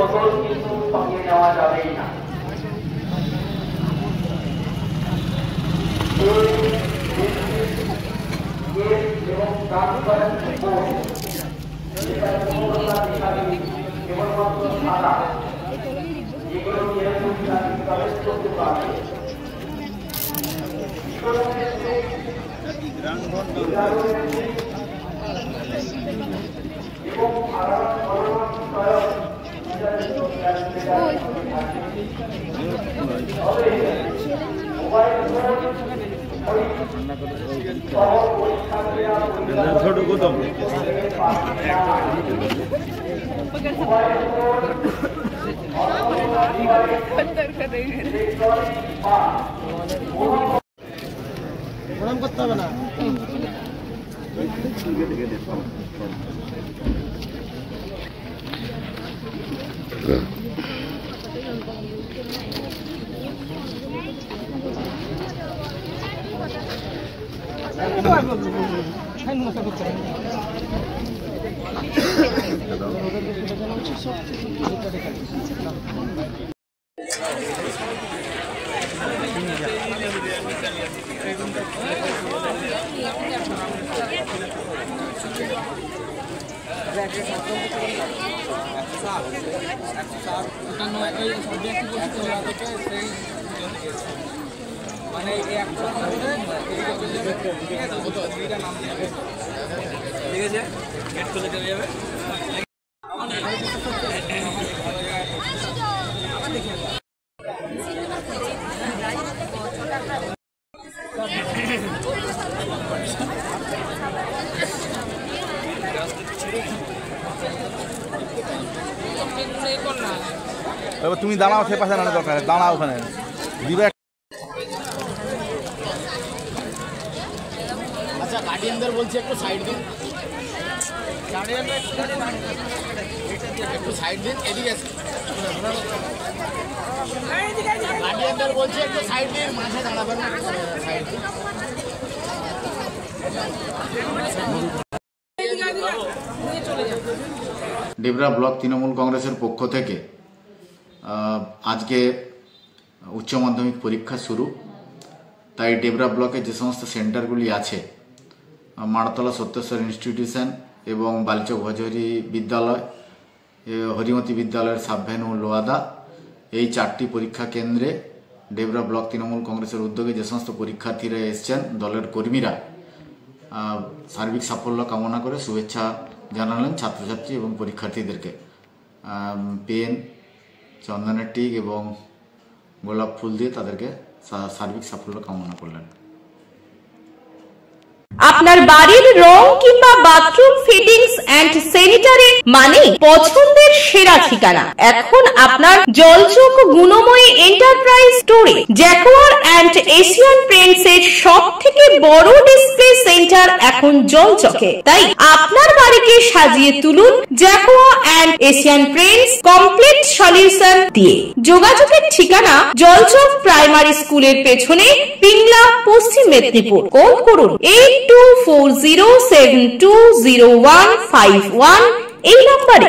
বোতল কিন্তু সঙ্গে নেওয়া যাবেই না। এবং কেবলমাত্র সাদা যেগুলো নিয়ে প্রবেশ করতে পারবে এবং প্রণাম করতে হবে না। তুমি দাঁড়াও, সে পাশে না দরকার, দাঁড়াও ওখানে দিবে। আচ্ছা গার্ডিয়ানদের বলছি একটু সাইড দিন, একটু সাইড দিন, এদিকে গার্ডিয়ানদের বলছি একটু সাইড দিন, মাঠে দাঁড়াবেন না, সাইড দিন। ডেবরা ব্লক তৃণমূল কংগ্রেসের পক্ষ থেকে আজকে উচ্চ মাধ্যমিক পরীক্ষা শুরু, তাই ডেবরা ব্লকে যে সমস্ত সেন্টারগুলি আছে, মাড়তলা সত্যেশ্বর ইনস্টিটিউশন এবং বালিচক ভজহরি বিদ্যালয়, হরিমতি বিদ্যালয়ের সাবভেনু লোয়াদা, এই 4টি পরীক্ষা কেন্দ্রে ডেবরা ব্লক তৃণমূল কংগ্রেসের উদ্যোগে যে সমস্ত পরীক্ষার্থীরা এসছেন, দলের কর্মীরা সার্বিক সাফল্য কামনা করে শুভেচ্ছা জানালেন ছাত্রছাত্রী এবং পরীক্ষার্থীদেরকে। পেন, চন্দনের টিক এবং গোলাপ ফুল দিয়ে তাদেরকে সার্বিক সাফল্য কামনা করলেন। আপনার বাড়ির রং কিংবা বাথরুম ফিটিংস এন্ড স্যানিটারি মানে পছন্দের সেরা ঠিকানা এখন আপনার জলচক গুণময়ী এন্টারপ্রাইজ স্টোরে। জ্যাকোয়ার এন্ড এশিয়ান পেইন্টস এর সবথেকে বড় ডিসপ্লে সেন্টার এখন জলচকে, তাই আপনার বাড়িকে সাজিয়ে তুলুন Jaquar and Asian Paints complete solution দিয়ে। যোগাযোগের ঠিকানা জলচক প্রাইমারি স্কুলের পেছনে, পিংলা, পশ্চিম মেদিনীপুর। কল করুন 8240720151 এই নম্বরে।